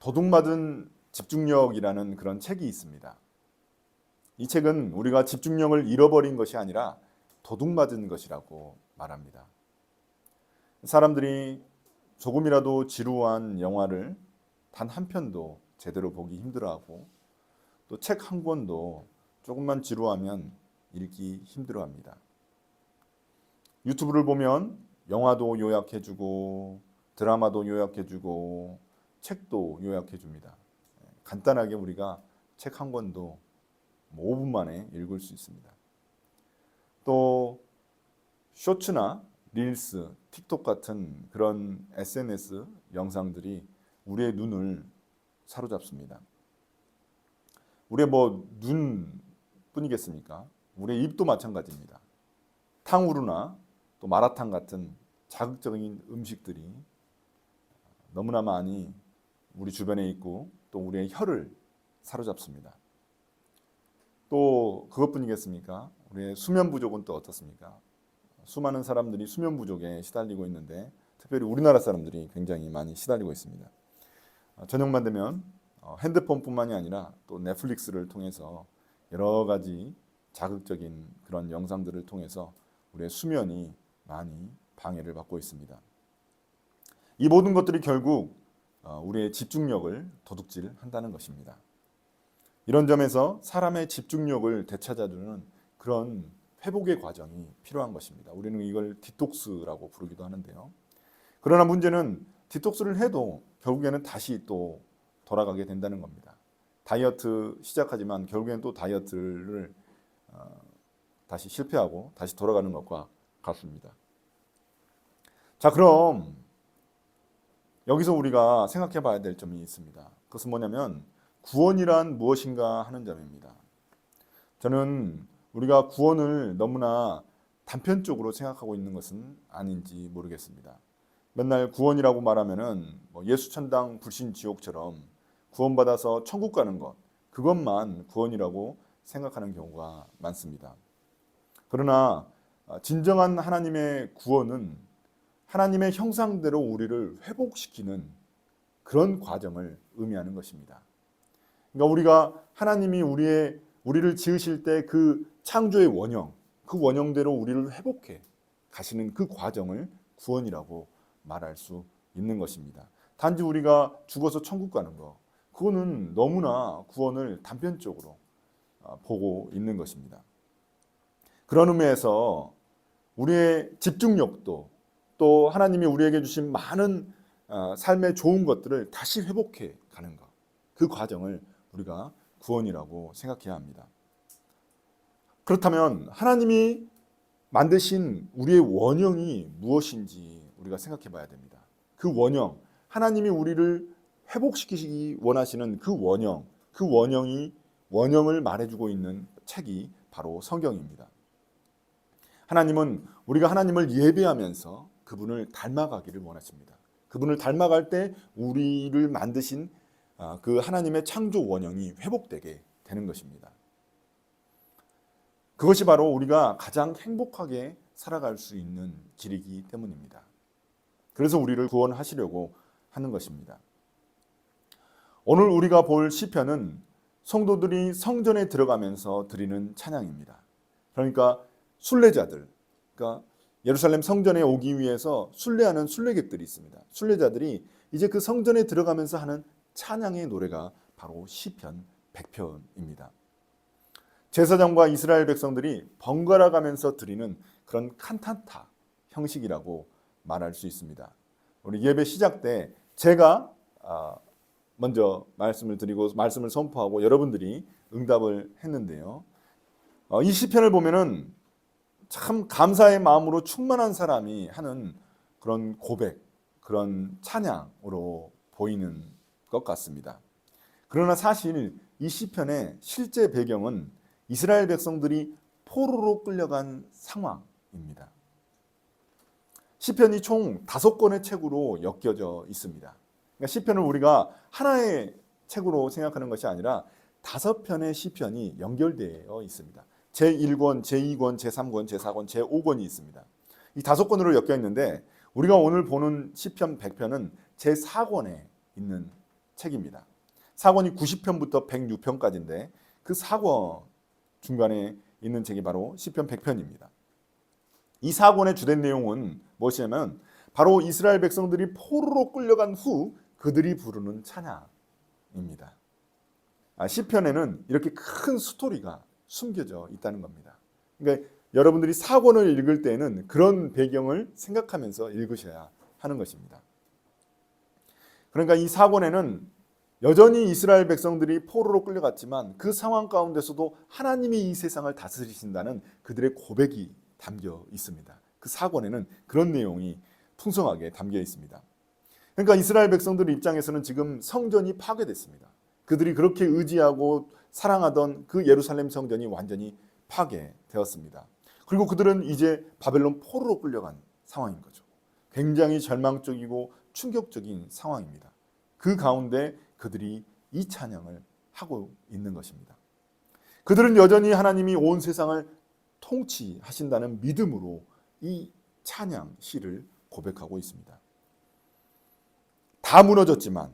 도둑맞은 집중력이라는 그런 책이 있습니다. 이 책은 우리가 집중력을 잃어버린 것이 아니라 도둑맞은 것이라고 말합니다. 사람들이 조금이라도 지루한 영화를 단 한 편도 제대로 보기 힘들어하고 또 책 한 권도 조금만 지루하면 읽기 힘들어합니다. 유튜브를 보면 영화도 요약해주고 드라마도 요약해주고 책도 요약해줍니다. 간단하게 우리가 책 한 권도 5분 만에 읽을 수 있습니다. 또 쇼츠나 릴스, 틱톡 같은 그런 SNS 영상들이 우리의 눈을 사로잡습니다. 우리의 눈뿐이겠습니까? 우리의 입도 마찬가지입니다. 탕후루나 또 마라탕 같은 자극적인 음식들이 너무나 많이 우리 주변에 있고 또 우리의 혀를 사로잡습니다. 또 그것뿐이겠습니까? 우리의 수면 부족은 또 어떻습니까? 수많은 사람들이 수면 부족에 시달리고 있는데 특별히 우리나라 사람들이 굉장히 많이 시달리고 있습니다. 저녁만 되면 핸드폰뿐만이 아니라 또 넷플릭스를 통해서 여러 가지 자극적인 그런 영상들을 통해서 우리의 수면이 많이 방해를 받고 있습니다. 이 모든 것들이 결국 우리의 집중력을 도둑질한다는 것입니다. 이런 점에서 사람의 집중력을 되찾아주는 그런 회복의 과정이 필요한 것입니다. 우리는 이걸 디톡스라고 부르기도 하는데요. 그러나 문제는 디톡스를 해도 결국에는 다시 또 돌아가게 된다는 겁니다. 다이어트 시작하지만 결국에는 또 다이어트를 다시 실패하고 다시 돌아가는 것과 같습니다. 자, 그럼 여기서 우리가 생각해 봐야 될 점이 있습니다. 그것은 뭐냐면 구원이란 무엇인가 하는 점입니다. 저는 우리가 구원을 너무나 단편적으로 생각하고 있는 것은 아닌지 모르겠습니다. 맨날 구원이라고 말하면은 예수 천당 불신 지옥처럼 구원받아서 천국 가는 것, 그것만 구원이라고 생각하는 경우가 많습니다. 그러나 진정한 하나님의 구원은 하나님의 형상대로 우리를 회복시키는 그런 과정을 의미하는 것입니다. 그러니까 우리가 하나님이 우리를 지으실 때 그 창조의 원형, 그 원형대로 우리를 회복해 가시는 그 과정을 구원이라고 말할 수 있는 것입니다. 단지 우리가 죽어서 천국 가는 거, 그거는 너무나 구원을 단편적으로 보고 있는 것입니다. 그런 의미에서 우리의 집중력도 또 하나님이 우리에게 주신 많은 삶의 좋은 것들을 다시 회복해 가는 것, 그 과정을 우리가 구원이라고 생각해야 합니다. 그렇다면 하나님이 만드신 우리의 원형이 무엇인지 우리가 생각해 봐야 됩니다. 그 원형, 하나님이 우리를 회복시키시기 원하시는 그 원형을 말해주고 있는 책이 바로 성경입니다. 하나님은 우리가 하나님을 예배하면서 그분을 닮아가기를 원하십니다. 그분을 닮아갈 때 우리를 만드신 그 하나님의 창조 원형이 회복되게 되는 것입니다. 그것이 바로 우리가 가장 행복하게 살아갈 수 있는 길이기 때문입니다. 그래서 우리를 구원하시려고 하는 것입니다. 오늘 우리가 볼 시편은 성도들이 성전에 들어가면서 드리는 찬양입니다. 그러니까 순례자들, 그러니까 예루살렘 성전에 오기 위해서 순례하는 순례객들이 있습니다. 순례자들이 이제 그 성전에 들어가면서 하는 찬양의 노래가 바로 시편 100편입니다. 제사장과 이스라엘 백성들이 번갈아 가면서 드리는 그런 칸타타 형식이라고 말할 수 있습니다. 우리 예배 시작 때 제가 먼저 말씀을 드리고 말씀을 선포하고 여러분들이 응답을 했는데요. 이 시편을 보면은 참 감사의 마음으로 충만한 사람이 하는 그런 고백, 그런 찬양으로 보이는 것 같습니다. 그러나 사실 이 시편의 실제 배경은 이스라엘 백성들이 포로로 끌려간 상황입니다. 시편이 총 5권의 책으로 엮여져 있습니다. 그러니까 시편을 우리가 하나의 책으로 생각하는 것이 아니라 5편의 시편이 연결되어 있습니다. 제1권, 제2권, 제3권, 제4권, 제5권이 있습니다. 이 5권으로 엮여 있는데 우리가 오늘 보는 시편 100편은 제4권에 있는 책입니다. 사권이 90편부터 106편까지인데 그 사권 중간에 있는 책이 바로 시편 100편입니다. 이 사권의 주된 내용은 무엇이냐면 바로 이스라엘 백성들이 포로로 끌려간 후 그들이 부르는 찬양입니다. 시편에는 이렇게 큰 스토리가 숨겨져 있다는 겁니다. 그러니까 여러분들이 사권을 읽을 때는 그런 배경을 생각하면서 읽으셔야 하는 것입니다. 그러니까 이 사권에는 여전히 이스라엘 백성들이 포로로 끌려갔지만 그 상황 가운데서도 하나님이 이 세상을 다스리신다는 그들의 고백이 담겨 있습니다. 그 사권에는 그런 내용이 풍성하게 담겨 있습니다. 그러니까 이스라엘 백성들 입장에서는 지금 성전이 파괴됐습니다. 그들이 그렇게 의지하고 사랑하던 그 예루살렘 성전이 완전히 파괴되었습니다. 그리고 그들은 이제 바벨론 포로로 끌려간 상황인 거죠. 굉장히 절망적이고 충격적인 상황입니다. 그 가운데 그들이 이 찬양을 하고 있는 것입니다. 그들은 여전히 하나님이 온 세상을 통치하신다는 믿음으로 이 찬양 시를 고백하고 있습니다. 다 무너졌지만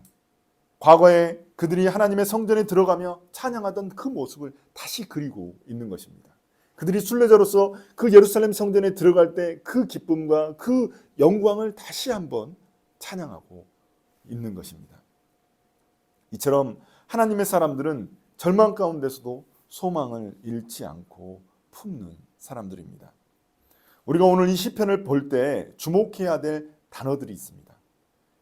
과거에 그들이 하나님의 성전에 들어가며 찬양하던 그 모습을 다시 그리고 있는 것입니다. 그들이 순례자로서 그 예루살렘 성전에 들어갈 때 그 기쁨과 그 영광을 다시 한번 찬양하고 있는 것입니다. 이처럼 하나님의 사람들은 절망 가운데서도 소망을 잃지 않고 품는 사람들입니다. 우리가 오늘 이 시편을 볼 때 주목해야 될 단어들이 있습니다.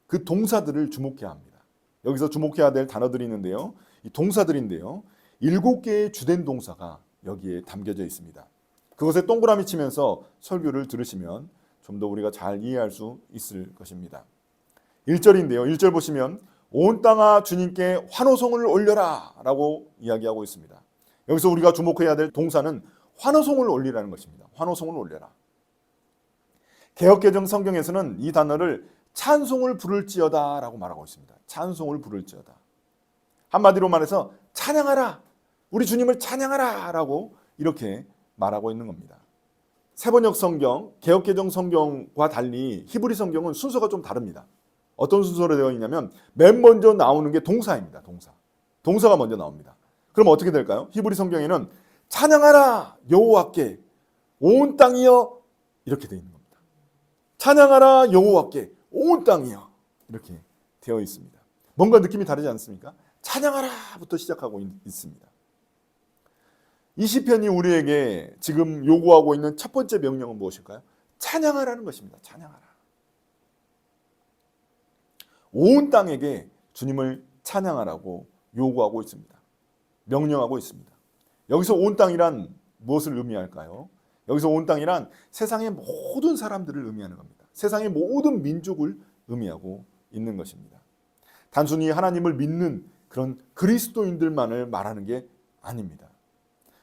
그 동사들을 주목해야 합니다. 여기서 주목해야 될 단어들이 있는데요. 이 동사들인데요. 7개의 주된 동사가 여기에 담겨져 있습니다. 그것에 동그라미 치면서 설교를 들으시면 좀 더 우리가 잘 이해할 수 있을 것입니다. 1절인데요. 1절 보시면 온 땅아 주님께 환호성을 올려라 라고 이야기하고 있습니다. 여기서 우리가 주목해야 될 동사는 환호성을 올리라는 것입니다. 환호성을 올려라. 개역개정 성경에서는 이 단어를 찬송을 부를지어다 라고 말하고 있습니다. 찬송을 부를지어다. 한마디로 말해서 찬양하라. 우리 주님을 찬양하라 라고 이렇게 말하고 있는 겁니다. 세번역 성경, 개역개정 성경과 달리 히브리 성경은 순서가 좀 다릅니다. 어떤 순서로 되어 있냐면 맨 먼저 나오는 게 동사입니다. 동사가 먼저 나옵니다. 그럼 어떻게 될까요? 히브리 성경에는 찬양하라 여호와께 온 땅이여 이렇게 되어 있는 겁니다. 찬양하라 여호와께 온 땅이여 이렇게 되어 있습니다. 뭔가 느낌이 다르지 않습니까? 찬양하라부터 시작하고 있습니다. 이 시편이 우리에게 지금 요구하고 있는 첫 번째 명령은 무엇일까요? 찬양하라는 것입니다. 찬양하라. 온 땅에게 주님을 찬양하라고 요구하고 있습니다. 명령하고 있습니다. 여기서 온 땅이란 무엇을 의미할까요? 여기서 온 땅이란 세상의 모든 사람들을 의미하는 겁니다. 세상의 모든 민족을 의미하고 있는 것입니다. 단순히 하나님을 믿는 그런 그리스도인들만을 말하는 게 아닙니다.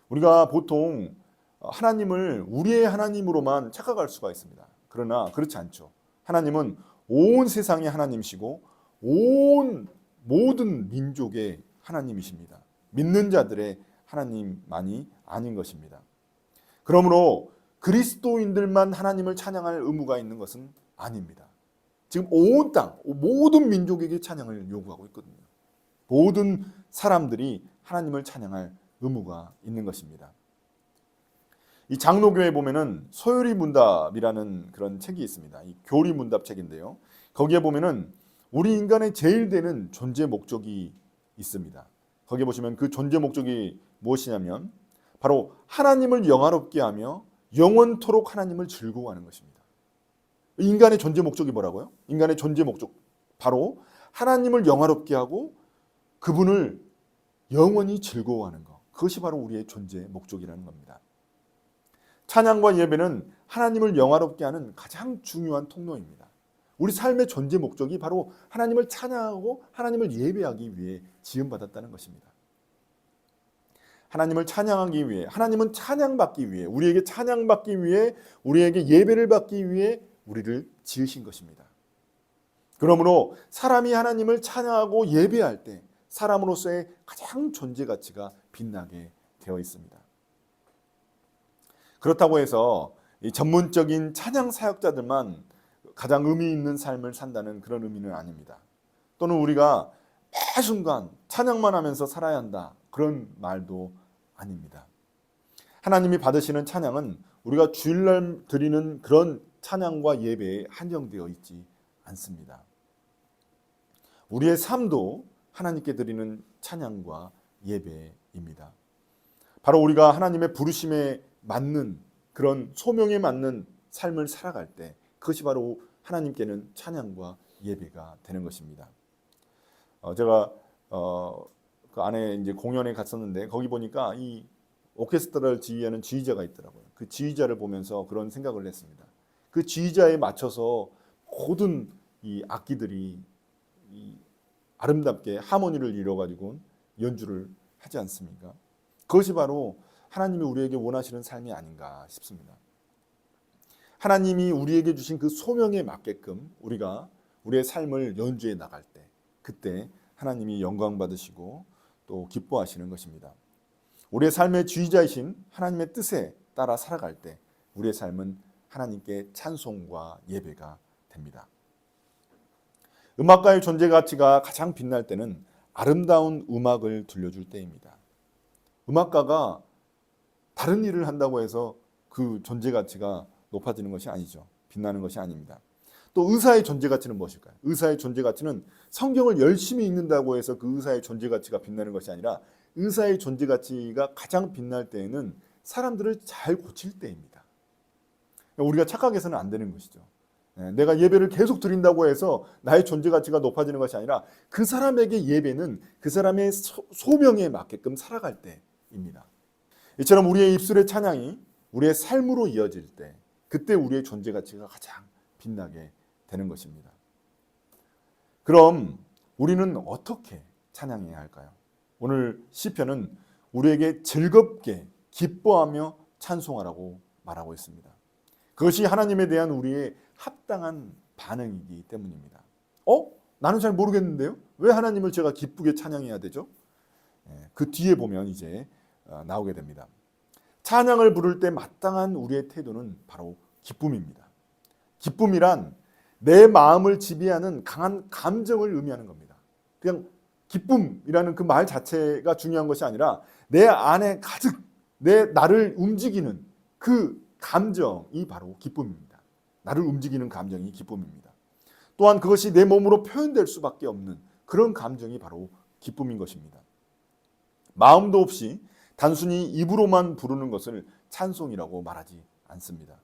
우리가 보통 하나님을 우리의 하나님으로만 착각할 수가 있습니다. 그러나 그렇지 않죠. 하나님은 온 세상의 하나님이시고 온 모든 민족의 하나님이십니다. 믿는 자들의 하나님만이 아닌 것입니다. 그러므로 그리스도인들만 하나님을 찬양할 의무가 있는 것은 아닙니다. 지금 온 땅, 모든 민족에게 찬양을 요구하고 있거든요. 모든 사람들이 하나님을 찬양할 의무가 있는 것입니다. 이 장로교에 보면은 소요리 문답이라는 그런 책이 있습니다. 이 교리 문답 책인데요. 거기에 보면은 우리 인간의 제일 되는 존재 목적이 있습니다. 거기에 보시면 그 존재 목적이 무엇이냐면 바로 하나님을 영화롭게 하며 영원토록 하나님을 즐거워하는 것입니다. 인간의 존재 목적이 뭐라고요? 인간의 존재 목적 바로 하나님을 영화롭게 하고 그분을 영원히 즐거워하는 것. 그것이 바로 우리의 존재 목적이라는 겁니다. 찬양과 예배는 하나님을 영화롭게 하는 가장 중요한 통로입니다. 우리 삶의 존재 목적이 바로 하나님을 찬양하고 하나님을 예배하기 위해 지음받았다는 것입니다. 하나님을 찬양하기 위해, 하나님은 찬양받기 위해, 우리에게 찬양받기 위해, 우리에게 예배를 받기 위해 우리를 지으신 것입니다. 그러므로 사람이 하나님을 찬양하고 예배할 때 사람으로서의 가장 존재 가치가 빛나게 되어 있습니다. 그렇다고 해서 이 전문적인 찬양 사역자들만 가장 의미 있는 삶을 산다는 그런 의미는 아닙니다. 또는 우리가 매 순간 찬양만 하면서 살아야 한다. 그런 말도 아닙니다. 하나님이 받으시는 찬양은 우리가 주일날 드리는 그런 찬양과 예배에 한정되어 있지 않습니다. 우리의 삶도 하나님께 드리는 찬양과 예배입니다. 바로 우리가 하나님의 부르심에 맞는 그런 소명에 맞는 삶을 살아갈 때 그것이 바로 하나님께는 찬양과 예배가 되는 것입니다. 제가 그 안에 이제 공연에 갔었는데 거기 보니까 이 오케스트라를 지휘하는 지휘자가 있더라고요. 그 지휘자를 보면서 그런 생각을 했습니다. 그 지휘자에 맞춰서 모든 이 악기들이 이 아름답게 하모니를 이뤄가지고 연주를 하지 않습니까? 그것이 바로 하나님이 우리에게 원하시는 삶이 아닌가 싶습니다. 하나님이 우리에게 주신 그 소명에 맞게끔 우리가 우리의 삶을 연주해 나갈 때 그때 하나님이 영광 받으시고 또 기뻐하시는 것입니다. 우리의 삶의 주의자이신 하나님의 뜻에 따라 살아갈 때 우리의 삶은 하나님께 찬송과 예배가 됩니다. 음악가의 존재 가치가 가장 빛날 때는 아름다운 음악을 들려줄 때입니다. 음악가가 다른 일을 한다고 해서 그 존재 가치가 높아지는 것이 아니죠. 빛나는 것이 아닙니다. 또 의사의 존재 가치는 무엇일까요? 의사의 존재 가치는 성경을 열심히 읽는다고 해서 그 의사의 존재 가치가 빛나는 것이 아니라 의사의 존재 가치가 가장 빛날 때에는 사람들을 잘 고칠 때입니다. 우리가 착각해서는 안 되는 것이죠. 내가 예배를 계속 드린다고 해서 나의 존재 가치가 높아지는 것이 아니라 그 사람에게 예배는 그 사람의 소명에 맞게끔 살아갈 때입니다. 이처럼 우리의 입술의 찬양이 우리의 삶으로 이어질 때 그때 우리의 존재 가치가 가장 빛나게 되는 것입니다. 그럼 우리는 어떻게 찬양해야 할까요? 오늘 시편은 우리에게 즐겁게 기뻐하며 찬송하라고 말하고 있습니다. 그것이 하나님에 대한 우리의 합당한 반응이기 때문입니다. 나는 잘 모르겠는데요? 왜 하나님을 제가 기쁘게 찬양해야 되죠? 그 뒤에 보면 이제 나오게 됩니다. 찬양을 부를 때 마땅한 우리의 태도는 바로 기쁨입니다. 기쁨이란 내 마음을 지배하는 강한 감정을 의미하는 겁니다. 그냥 기쁨이라는 그 말 자체가 중요한 것이 아니라 내 안에 가득 나를 움직이는 그 감정이 바로 기쁨입니다. 나를 움직이는 감정이 기쁨입니다. 또한 그것이 내 몸으로 표현될 수밖에 없는 그런 감정이 바로 기쁨인 것입니다. 마음도 없이 단순히 입으로만 부르는 것을 찬송이라고 말하지 않습니다.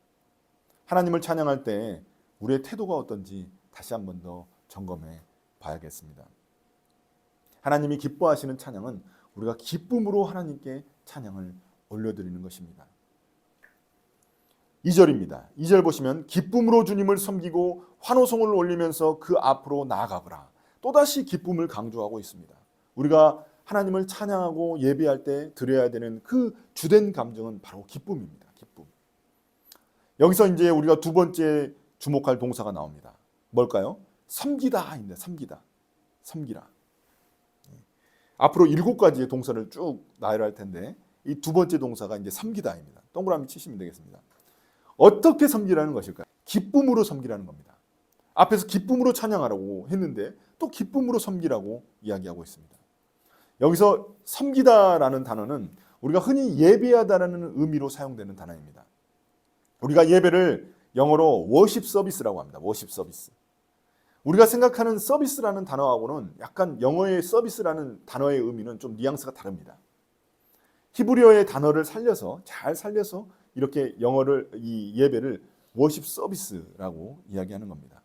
하나님을 찬양할 때 우리의 태도가 어떤지 다시 한 번 더 점검해 봐야겠습니다. 하나님이 기뻐하시는 찬양은 우리가 기쁨으로 하나님께 찬양을 올려드리는 것입니다. 2절입니다. 2절 보시면 기쁨으로 주님을 섬기고 환호성을 올리면서 그 앞으로 나아가거라. 또다시 기쁨을 강조하고 있습니다. 우리가 하나님을 찬양하고 예배할 때 드려야 되는 그 주된 감정은 바로 기쁨입니다. 기쁨. 여기서 이제 우리가 두 번째 주목할 동사가 나옵니다. 뭘까요? 섬기다입니다. 섬기다. 섬기라. 앞으로 7가지의 동사를 쭉 나열할 텐데 이 두 번째 동사가 이제 섬기다입니다. 동그라미 치시면 되겠습니다. 어떻게 섬기라는 것일까요? 기쁨으로 섬기라는 겁니다. 앞에서 기쁨으로 찬양하라고 했는데 또 기쁨으로 섬기라고 이야기하고 있습니다. 여기서 섬기다라는 단어는 우리가 흔히 예배하다라는 의미로 사용되는 단어입니다. 우리가 예배를 영어로 워십 서비스라고 합니다. 워십 서비스. 우리가 생각하는 서비스라는 단어하고는 약간 영어의 서비스라는 단어의 의미는 좀 뉘앙스가 다릅니다. 히브리어의 단어를 잘 살려서 이렇게 이 예배를 워십 서비스라고 이야기하는 겁니다.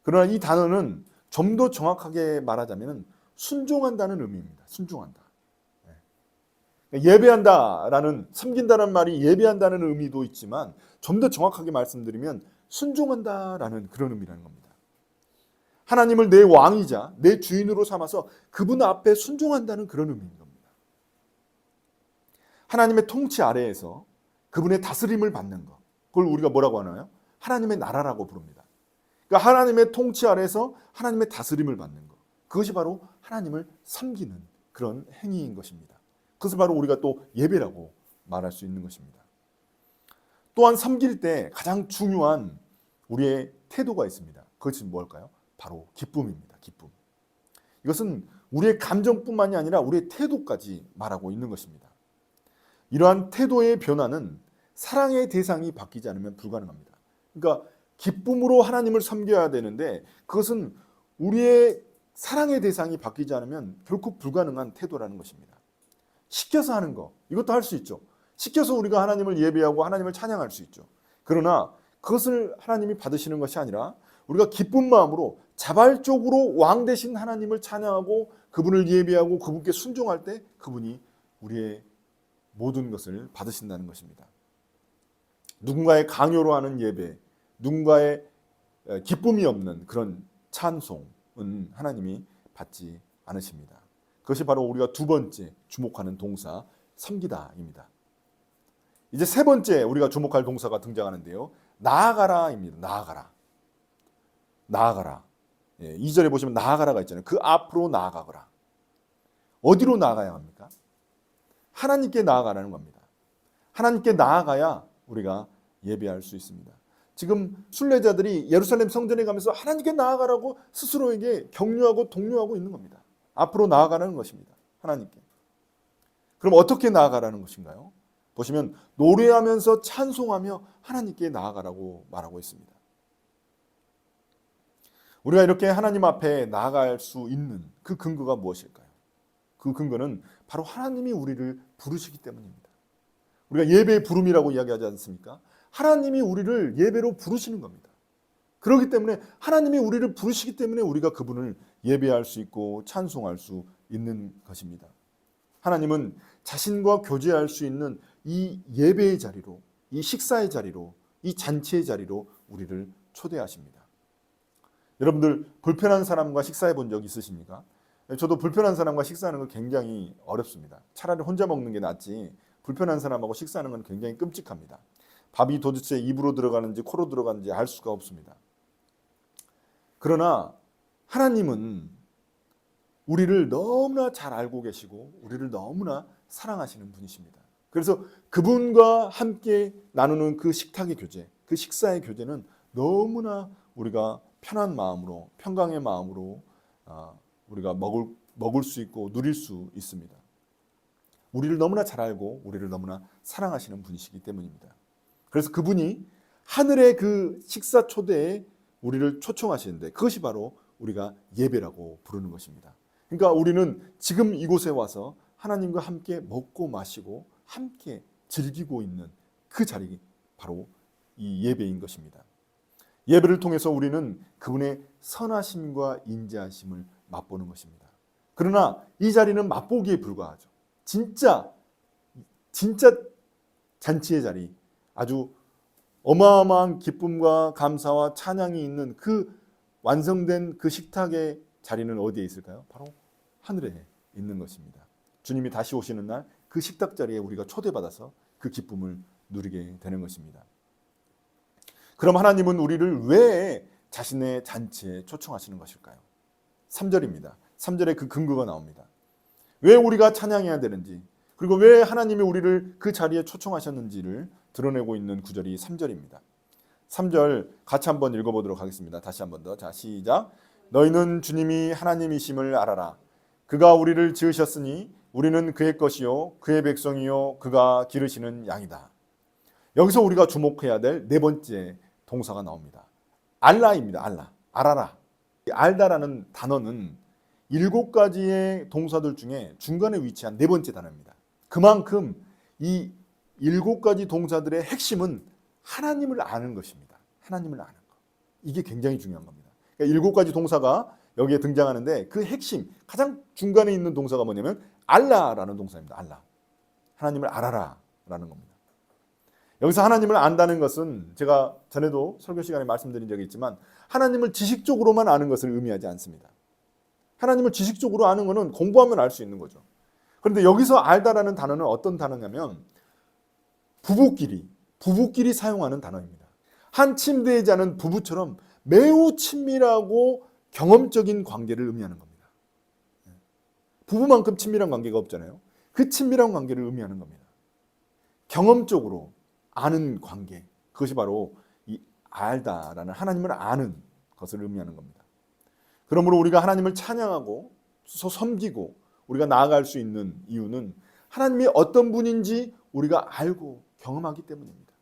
그러나 이 단어는 좀 더 정확하게 말하자면 순종한다는 의미입니다. 순종한다. 예배한다라는 섬긴다는 말이 예배한다는 의미도 있지만 좀 더 정확하게 말씀드리면 순종한다라는 그런 의미라는 겁니다. 하나님을 내 왕이자 내 주인으로 삼아서 그분 앞에 순종한다는 그런 의미인 겁니다. 하나님의 통치 아래에서 그분의 다스림을 받는 것. 그걸 우리가 뭐라고 하나요? 하나님의 나라라고 부릅니다. 그러니까 하나님의 통치 아래에서 하나님의 다스림을 받는 것. 그것이 바로 하나님을 섬기는 그런 행위인 것입니다. 그것을 바로 우리가 또 예배라고 말할 수 있는 것입니다. 또한 섬길 때 가장 중요한 우리의 태도가 있습니다. 그것이 뭘까요? 바로 기쁨입니다. 기쁨. 이것은 우리의 감정뿐만이 아니라 우리의 태도까지 말하고 있는 것입니다. 이러한 태도의 변화는 사랑의 대상이 바뀌지 않으면 불가능합니다. 그러니까 기쁨으로 하나님을 섬겨야 되는데 그것은 우리의 사랑의 대상이 바뀌지 않으면 결코 불가능한 태도라는 것입니다. 시켜서 하는 거, 이것도 할 수 있죠. 시켜서 우리가 하나님을 예배하고 하나님을 찬양할 수 있죠. 그러나 그것을 하나님이 받으시는 것이 아니라 우리가 기쁜 마음으로 자발적으로 왕 되신 하나님을 찬양하고 그분을 예배하고 그분께 순종할 때 그분이 우리의 모든 것을 받으신다는 것입니다. 누군가의 강요로 하는 예배, 누군가의 기쁨이 없는 그런 찬송은 하나님이 받지 않으십니다. 그것이 바로 우리가 두 번째 주목하는 동사 섬기다입니다. 이제 세 번째 우리가 주목할 동사가 등장하는데요. 나아가라입니다. 나아가라. 나아가라. 2절에 보시면 나아가라가 있잖아요. 그 앞으로 나아가거라. 어디로 나아가야 합니까? 하나님께 나아가라는 겁니다. 하나님께 나아가야 우리가 예배할 수 있습니다. 지금 순례자들이 예루살렘 성전에 가면서 하나님께 나아가라고 스스로에게 격려하고 독려하고 있는 겁니다. 앞으로 나아가라는 것입니다. 하나님께. 그럼 어떻게 나아가라는 것인가요? 보시면 노래하면서 찬송하며 하나님께 나아가라고 말하고 있습니다. 우리가 이렇게 하나님 앞에 나아갈 수 있는 그 근거가 무엇일까요? 그 근거는 바로 하나님이 우리를 부르시기 때문입니다. 우리가 예배의 부름이라고 이야기하지 않습니까? 하나님이 우리를 예배로 부르시는 겁니다. 그렇기 때문에 하나님이 우리를 부르시기 때문에 우리가 그분을 예배할 수 있고 찬송할 수 있는 것입니다. 하나님은 자신과 교제할 수 있는 이 예배의 자리로, 이 식사의 자리로, 이 잔치의 자리로 우리를 초대하십니다. 여러분들 불편한 사람과 식사해 본 적 있으십니까? 저도 불편한 사람과 식사하는 거 굉장히 어렵습니다. 차라리 혼자 먹는 게 낫지 불편한 사람하고 식사하는 건 굉장히 끔찍합니다. 밥이 도대체 입으로 들어가는지 코로 들어가는지 알 수가 없습니다. 그러나 하나님은 우리를 너무나 잘 알고 계시고 우리를 너무나 사랑하시는 분이십니다. 그래서 그분과 함께 나누는 그 식탁의 교제, 그 식사의 교제는 너무나 우리가 편한 마음으로, 평강의 마음으로 우리가 먹을 수 있고 누릴 수 있습니다. 우리를 너무나 잘 알고 우리를 너무나 사랑하시는 분이시기 때문입니다. 그래서 그분이 하늘의 그 식사 초대에 우리를 초청하시는데 그것이 바로 우리가 예배라고 부르는 것입니다. 그러니까 우리는 지금 이곳에 와서 하나님과 함께 먹고 마시고 함께 즐기고 있는 그 자리 바로 이 예배인 것입니다. 예배를 통해서 우리는 그분의 선하심과 인자하심을 맛보는 것입니다. 그러나 이 자리는 맛보기에 불과하죠. 진짜 잔치의 자리, 아주 어마어마한 기쁨과 감사와 찬양이 있는 그 완성된 그 식탁의 자리는 어디에 있을까요? 바로 하늘에 있는 것입니다. 주님이 다시 오시는 날 그 식탁 자리에 우리가 초대받아서 그 기쁨을 누리게 되는 것입니다. 그럼 하나님은 우리를 왜 자신의 잔치에 초청하시는 것일까요? 3절입니다. 3절에 그 근거가 나옵니다. 왜 우리가 찬양해야 되는지, 그리고 왜 하나님이 우리를 그 자리에 초청하셨는지를 드러내고 있는 구절이 3절입니다. 3절 같이 한번 읽어보도록 하겠습니다. 다시 한번 더. 자, 시작. 너희는 주님이 하나님이심을 알아라. 그가 우리를 지으셨으니 우리는 그의 것이요 그의 백성이요 그가 기르시는 양이다. 여기서 우리가 주목해야 될 네 번째 동사가 나옵니다. 알라입니다. 알라. 알아라. 알다라는 단어는 7가지의 동사들 중에 중간에 위치한 네 번째 단어입니다. 그만큼 이 7가지 동사들의 핵심은 하나님을 아는 것입니다. 하나님을 아는 것. 이게 굉장히 중요한 겁니다. 그러니까 7가지 동사가 여기에 등장하는데 그 핵심, 가장 중간에 있는 동사가 뭐냐면 알라라는 동사입니다. 알라. 하나님을 알아라 라는 겁니다. 여기서 하나님을 안다는 것은 제가 전에도 설교 시간에 말씀드린 적이 있지만 하나님을 지식적으로만 아는 것을 의미하지 않습니다. 하나님을 지식적으로 아는 것은 공부하면 알 수 있는 거죠. 그런데 여기서 알다라는 단어는 어떤 단어냐면 부부끼리 사용하는 단어입니다. 한 침대에 자는 부부처럼 매우 친밀하고 경험적인 관계를 의미하는 겁니다. 부부만큼 친밀한 관계가 없잖아요. 그 친밀한 관계를 의미하는 겁니다. 경험적으로 아는 관계, 그것이 바로 이 알다라는 하나님을 아는 것을 의미하는 겁니다. 그러므로 우리가 하나님을 찬양하고 섬기고 우리가 나아갈 수 있는 이유는 하나님이 어떤 분인지 우리가 알고 경험하기 때문입니다.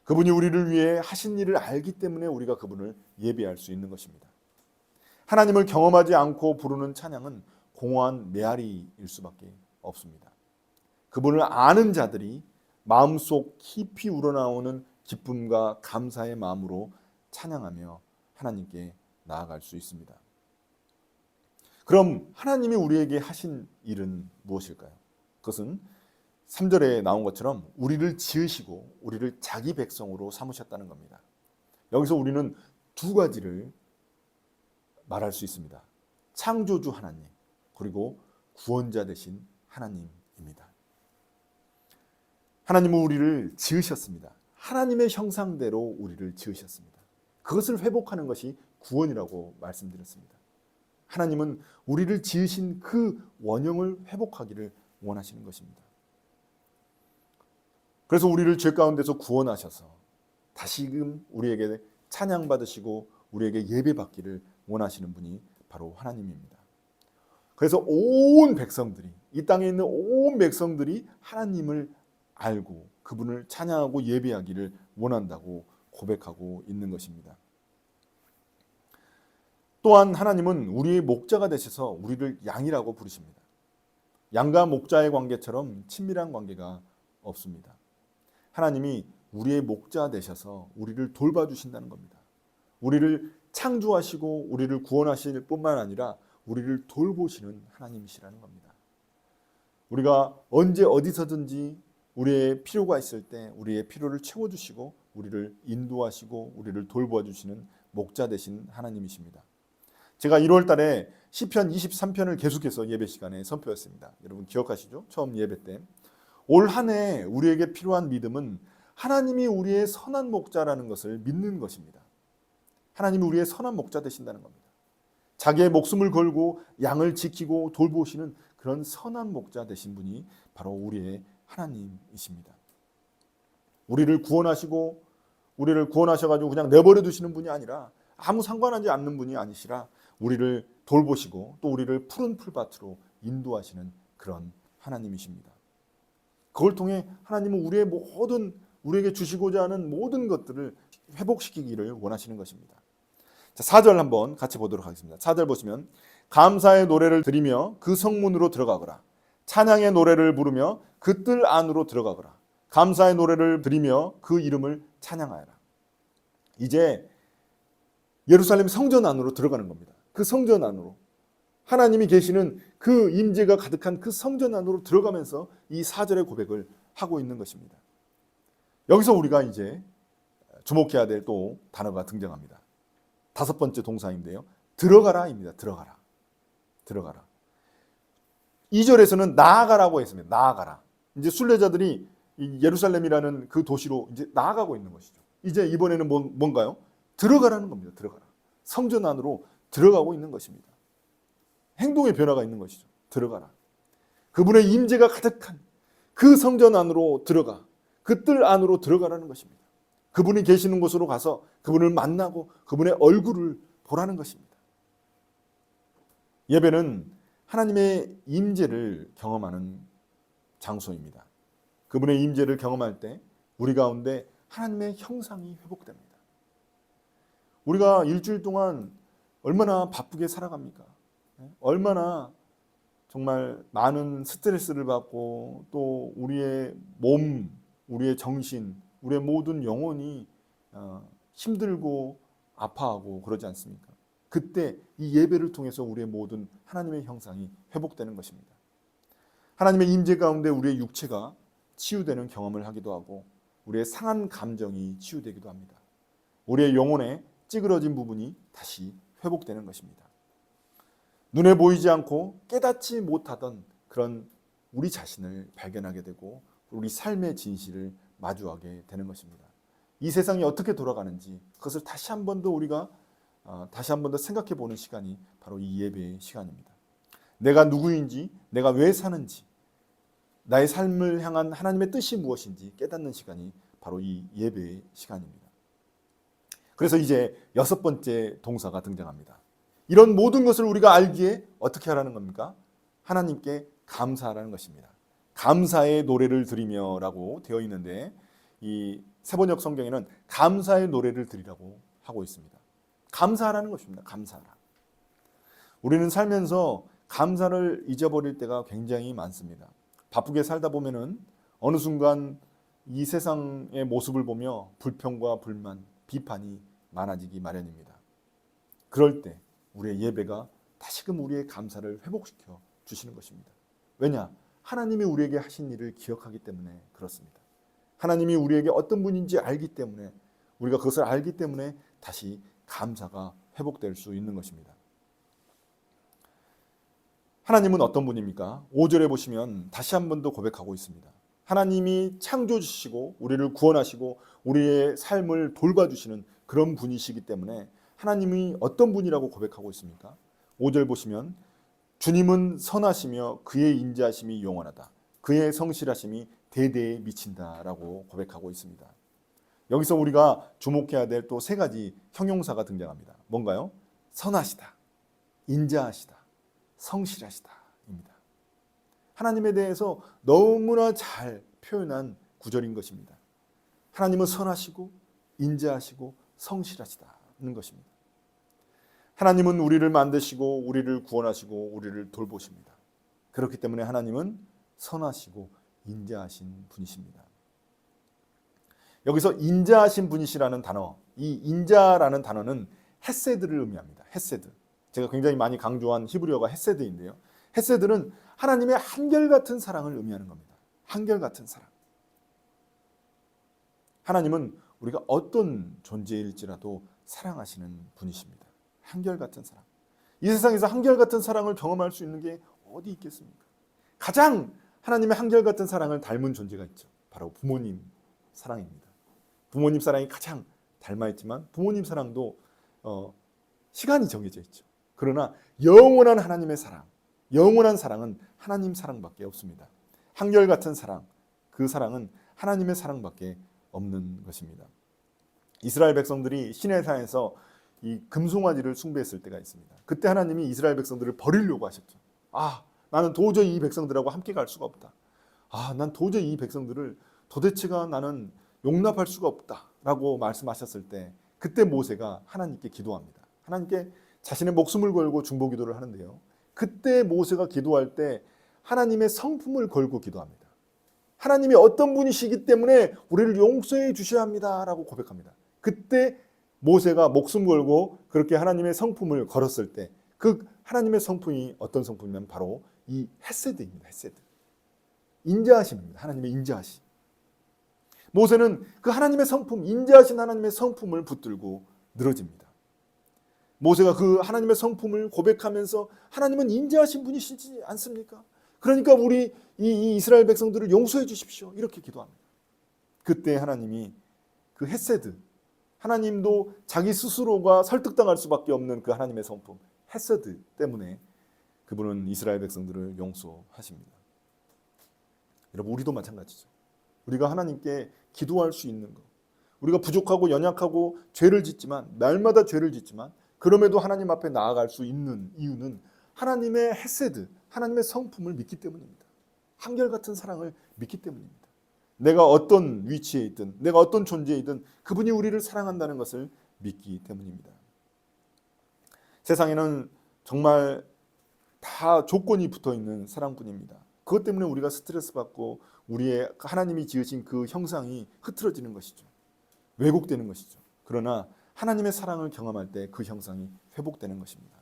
그분이 우리를 위해 하신 일을 알기 때문에 우리가 그분을 예배할 수 있는 것입니다. 하나님을 경험하지 않고 부르는 찬양은 공허한 메아리일 수밖에 없습니다. 그분을 아는 자들이 마음속 깊이 우러나오는 기쁨과 감사의 마음으로 찬양하며 하나님께 나아갈 수 있습니다. 그럼 하나님이 우리에게 하신 일은 무엇일까요? 그것은 3절에 나온 것처럼 우리를 지으시고 우리를 자기 백성으로 삼으셨다는 겁니다. 여기서 우리는 두 가지를 말할 수 있습니다. 창조주 하나님, 그리고 구원자 되신 하나님입니다. 하나님은 우리를 지으셨습니다. 하나님의 형상대로 우리를 지으셨습니다. 그것을 회복하는 것이 구원이라고 말씀드렸습니다. 하나님은 우리를 지으신 그 원형을 회복하기를 원하시는 것입니다. 그래서 우리를 죄 가운데서 구원하셔서 다시금 우리에게 찬양받으시고 우리에게 예배받기를 원하시는 분이 바로 하나님입니다. 그래서 온 백성들이, 이 땅에 있는 온 백성들이 하나님을 알고 그분을 찬양하고 예배하기를 원한다고 고백하고 있는 것입니다. 또한 하나님은 우리의 목자가 되셔서 우리를 양이라고 부르십니다. 양과 목자의 관계처럼 친밀한 관계가 없습니다. 하나님이 우리의 목자 되셔서 우리를 돌봐주신다는 겁니다. 우리를 창조하시고 우리를 구원하실 뿐만 아니라 우리를 돌보시는 하나님이시라는 겁니다. 우리가 언제 어디서든지 우리의 필요가 있을 때 우리의 필요를 채워주시고 우리를 인도하시고 우리를 돌보아주시는 목자 되신 하나님이십니다. 제가 1월 달에 시편 23편을 계속해서 예배 시간에 선포했습니다. 여러분 기억하시죠? 처음 예배 때. 올 한 해 우리에게 필요한 믿음은 하나님이 우리의 선한 목자라는 것을 믿는 것입니다. 하나님이 우리의 선한 목자 되신다는 겁니다. 자기의 목숨을 걸고 양을 지키고 돌보시는 그런 선한 목자 되신 분이 바로 우리의 하나님이십니다. 우리를 구원하시고 우리를 구원하셔가지고 그냥 내버려 두시는 분이 아니라 아무 상관하지 않는 분이 아니시라 우리를 돌보시고 또 우리를 푸른 풀밭으로 인도하시는 그런 하나님이십니다. 그걸 통해 하나님은 우리에게 주시고자 하는 모든 것들을 회복시키기를 원하시는 것입니다. 자, 4절 한번 같이 보도록 하겠습니다. 4절 보시면 감사의 노래를 드리며 그 성문으로 들어가거라. 찬양의 노래를 부르며 그 뜰 안으로 들어가거라. 감사의 노래를 드리며 그 이름을 찬양하여라. 이제 예루살렘 성전 안으로 들어가는 겁니다. 그 성전 안으로 하나님이 계시는 그 임재가 가득한 그 성전 안으로 들어가면서 이 4절의 고백을 하고 있는 것입니다. 여기서 우리가 이제 주목해야 될 또 단어가 등장합니다. 5번째 동사인데요. 들어가라입니다. 들어가라. 들어가라. 2절에서는 나아가라고 했습니다. 나아가라. 이제 순례자들이 예루살렘이라는 그 도시로 이제 나아가고 있는 것이죠. 이제 이번에는 뭔가요? 들어가라는 겁니다. 들어가라. 성전 안으로 들어가고 있는 것입니다. 행동의 변화가 있는 것이죠. 들어가라. 그분의 임재가 가득한 그 성전 안으로 들어가. 그 뜰 안으로 들어가라는 것입니다. 그분이 계시는 곳으로 가서 그분을 만나고 그분의 얼굴을 보라는 것입니다. 예배는 하나님의 임재를 경험하는 장소입니다. 그분의 임재를 경험할 때 우리 가운데 하나님의 형상이 회복됩니다. 우리가 일주일 동안 얼마나 바쁘게 살아갑니까? 얼마나 정말 많은 스트레스를 받고 또 우리의 몸, 우리의 정신, 우리의 모든 영혼이 힘들고 아파하고 그러지 않습니까? 그때 이 예배를 통해서 우리의 모든 하나님의 형상이 회복되는 것입니다. 하나님의 임재 가운데 우리의 육체가 치유되는 경험을 하기도 하고 우리의 상한 감정이 치유되기도 합니다. 우리의 영혼에 찌그러진 부분이 다시 회복되는 것입니다. 눈에 보이지 않고 깨닫지 못하던 그런 우리 자신을 발견하게 되고 우리 삶의 진실을 마주하게 되는 것입니다. 이 세상이 어떻게 돌아가는지 그것을 다시 한 번 더 우리가 다시 한 번 더 생각해 보는 시간이 바로 이 예배의 시간입니다. 내가 누구인지, 내가 왜 사는지, 나의 삶을 향한 하나님의 뜻이 무엇인지 깨닫는 시간이 바로 이 예배의 시간입니다. 그래서 이제 6번째 동사가 등장합니다. 이런 모든 것을 우리가 알기에 어떻게 하라는 겁니까? 하나님께 감사하라는 것입니다. 감사의 노래를 드리며라고 되어 있는데 이 세번역 성경에는 감사의 노래를 드리라고 하고 있습니다. 감사하라는 것입니다. 감사하라. 우리는 살면서 감사를 잊어버릴 때가 굉장히 많습니다. 바쁘게 살다 보면은 어느 순간 이 세상의 모습을 보며 불평과 불만, 비판이 많아지기 마련입니다. 그럴 때 우리의 예배가 다시금 우리의 감사를 회복시켜 주시는 것입니다. 왜냐? 하나님이 우리에게 하신 일을 기억하기 때문에 그렇습니다. 하나님이 우리에게 어떤 분인지 알기 때문에, 우리가 그것을 알기 때문에 다시 감사가 회복될 수 있는 것입니다. 하나님은 어떤 분입니까? 5절에 보시면 다시 한 번 더 고백하고 있습니다. 하나님이 창조주시고 우리를 구원하시고 우리의 삶을 돌봐주시는 그런 분이시기 때문에 하나님이 어떤 분이라고 고백하고 있습니까? 5절 보시면 주님은 선하시며 그의 인자하심이 영원하다. 그의 성실하심이 대대에 미친다라고 고백하고 있습니다. 여기서 우리가 주목해야 될 또 세 가지 형용사가 등장합니다. 뭔가요? 선하시다, 인자하시다, 성실하시다입니다. 하나님에 대해서 너무나 잘 표현한 구절인 것입니다. 하나님은 선하시고 인자하시고 성실하시다는 것입니다. 하나님은 우리를 만드시고 우리를 구원하시고 우리를 돌보십니다. 그렇기 때문에 하나님은 선하시고 인자하신 분이십니다. 여기서 인자하신 분이시라는 단어, 이 인자라는 단어는 헤세드를 의미합니다. 헤세드. 제가 굉장히 많이 강조한 히브리어가 헤세드인데요. 헤세드는 하나님의 한결같은 사랑을 의미하는 겁니다. 한결같은 사랑. 하나님은 우리가 어떤 존재일지라도 사랑하시는 분이십니다. 한결같은 사랑. 이 세상에서 한결같은 사랑을 경험할 수 있는 게 어디 있겠습니까? 가장 하나님의 한결같은 사랑을 닮은 존재가 있죠. 바로 부모님 사랑입니다. 부모님 사랑이 가장 닮아있지만 부모님 사랑도 시간이 정해져 있죠. 그러나 영원한 하나님의 사랑, 영원한 사랑은 하나님 사랑밖에 없습니다. 한결같은 사랑, 그 사랑은 하나님의 사랑밖에 없는 것입니다. 이스라엘 백성들이 시내산에서 이 금송아지를 숭배했을 때가 있습니다. 그때 하나님이 이스라엘 백성들을 버리려고 하셨죠. 나는 도저히 이 백성들하고 함께 갈 수가 없다. 난 도저히 이 백성들을 도대체가 나는 용납할 수가 없다라고 말씀하셨을 때 그때 모세가 하나님께 기도합니다. 하나님께 자신의 목숨을 걸고 중보기도를 하는데요. 그때 모세가 기도할 때 하나님의 성품을 걸고 기도합니다. 하나님이 어떤 분이시기 때문에 우리를 용서해 주셔야 합니다라고 고백합니다. 그때 모세가 목숨 걸고 그렇게 하나님의 성품을 걸었을 때 그 하나님의 성품이 어떤 성품이냐면 바로 이 헤세드입니다. 헤세드. 인자하심입니다. 하나님의 인자하심. 모세는 그 하나님의 성품, 인자하신 하나님의 성품을 붙들고 늘어집니다. 모세가 그 하나님의 성품을 고백하면서 하나님은 인자하신 분이시지 않습니까? 그러니까 우리 이 이스라엘 백성들을 용서해 주십시오. 이렇게 기도합니다. 그때 하나님이 그 헤세드, 하나님도 자기 스스로가 설득당할 수밖에 없는 그 하나님의 성품, 헤세드 때문에 그분은 이스라엘 백성들을 용서하십니다. 여러분, 우리도 마찬가지죠. 우리가 하나님께 기도할 수 있는 것, 우리가 부족하고 연약하고 죄를 짓지만, 날마다 죄를 짓지만 그럼에도 하나님 앞에 나아갈 수 있는 이유는 하나님의 헤세드, 하나님의 성품을 믿기 때문입니다. 한결같은 사랑을 믿기 때문입니다. 내가 어떤 위치에 있든 내가 어떤 존재이든 그분이 우리를 사랑한다는 것을 믿기 때문입니다. 세상에는 정말 다 조건이 붙어있는 사랑뿐입니다. 그것 때문에 우리가 스트레스 받고 우리의 하나님이 지으신 그 형상이 흐트러지는 것이죠. 왜곡되는 것이죠. 그러나 하나님의 사랑을 경험할 때 그 형상이 회복되는 것입니다.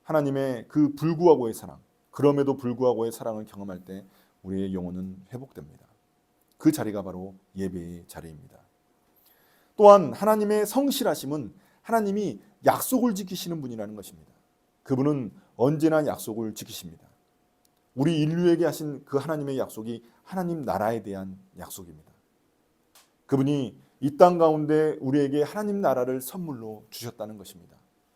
하나님의 그 불구하고의 사랑, 그럼에도 불구하고의 사랑을 경험할 때 우리의 영혼은 회복됩니다. 그 자리가 바로 예배의 자리입니다. 또한 하나님의 성실하심은 하나님이 약속을 지키시는 분이라는 것입니다. 그분은 언제나 약속을 지키십니다. 우리 인류에게 하신 그 하나님의 약속이 하나님 나라에 대한 약속입니다. 그분이 이 땅 가운데 우리에게 하나님 나라를 선물로 주셨다는 것입니다.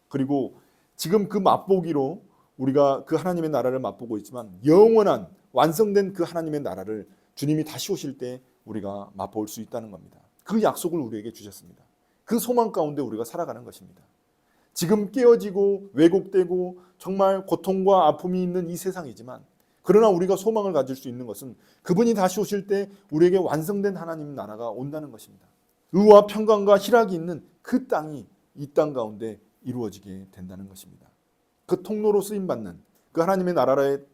그리고 지금 그 맛보기로 우리가 그 하나님의 나라를 맛보고 있지만 영원한 완성된 그 하나님의 나라를 주님이 다시 오실 때 우리가 맛볼 수 있다는 겁니다. 그 약속을 우리에게 주셨습니다. 그 소망 가운데 우리가 살아가는 것입니다. 지금 깨어지고 왜곡되고 정말 고통과 아픔이 있는 이 세상이지만, 그러나 우리가 소망을 가질 수 있는 것은 그분이 다시 오실 때 우리에게 완성된 하나님 나라가 온다는 것입니다. 의와 평강과 희락이 있는 그 땅이 이 땅 가운데 이루어지게 된다는 것입니다. 그 통로로 쓰임받는, 그 하나님의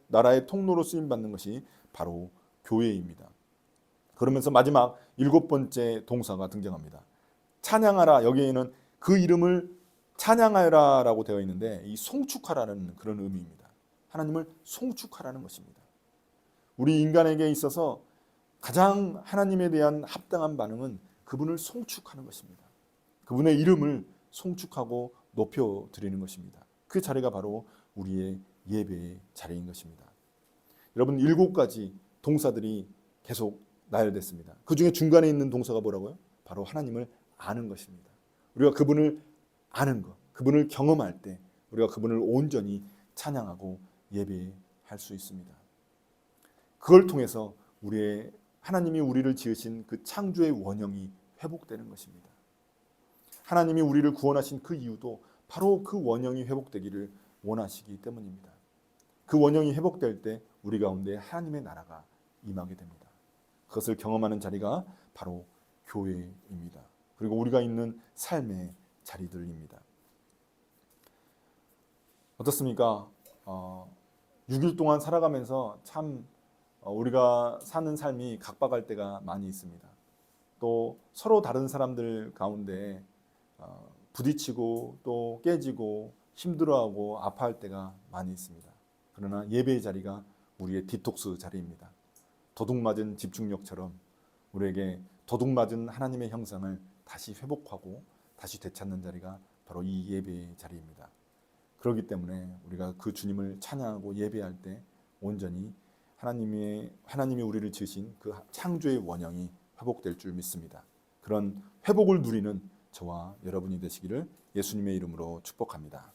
나라의 통로로 쓰임받는 것이 바로 교회입니다. 그러면서 마지막 7번째 동사가 등장합니다. 찬양하라. 여기에는 그 이름을 찬양하라라고 되어 있는데, 이 송축하라는 그런 의미입니다. 하나님을 송축하라는 것입니다. 우리 인간에게 있어서 가장 하나님에 대한 합당한 반응은 그분을 송축하는 것입니다. 그분의 이름을 송축하고 높여드리는 것입니다. 그 자리가 바로 우리의 예배의 자리인 것입니다. 여러분, 7가지 동사들이 계속 나열됐습니다. 그 중에 중간에 있는 동사가 뭐라고요? 바로 하나님을 아는 것입니다. 우리가 그분을 아는 것, 그분을 경험할 때 우리가 그분을 온전히 찬양하고 예배할 수 있습니다. 그걸 통해서 하나님이 우리를 지으신 그 창조의 원형이 회복되는 것입니다. 하나님이 우리를 구원하신 그 이유도 바로 그 원형이 회복되기를 원하시기 때문입니다. 그 원형이 회복될 때 우리 가운데 하나님의 나라가 임하게 됩니다. 그것을 경험하는 자리가 바로 교회입니다. 그리고 우리가 있는 삶의 자리들입니다. 어떻습니까? 6일 동안 살아가면서 참 우리가 사는 삶이 각박할 때가 많이 있습니다. 또 서로 다른 사람들 가운데 부딪히고 또 깨지고 힘들어하고 아파할 때가 많이 있습니다. 그러나 예배의 자리가 우리의 디톡스 자리입니다. 도둑맞은 집중력처럼 우리에게 도둑맞은 하나님의 형상을 다시 회복하고 다시 되찾는 자리가 바로 이 예배의 자리입니다. 그렇기 때문에 우리가 그 주님을 찬양하고 예배할 때 온전히 하나님이 우리를 지으신 그 창조의 원형이 회복될 줄 믿습니다. 그런 회복을 누리는 저와 여러분이 되시기를 예수님의 이름으로 축복합니다.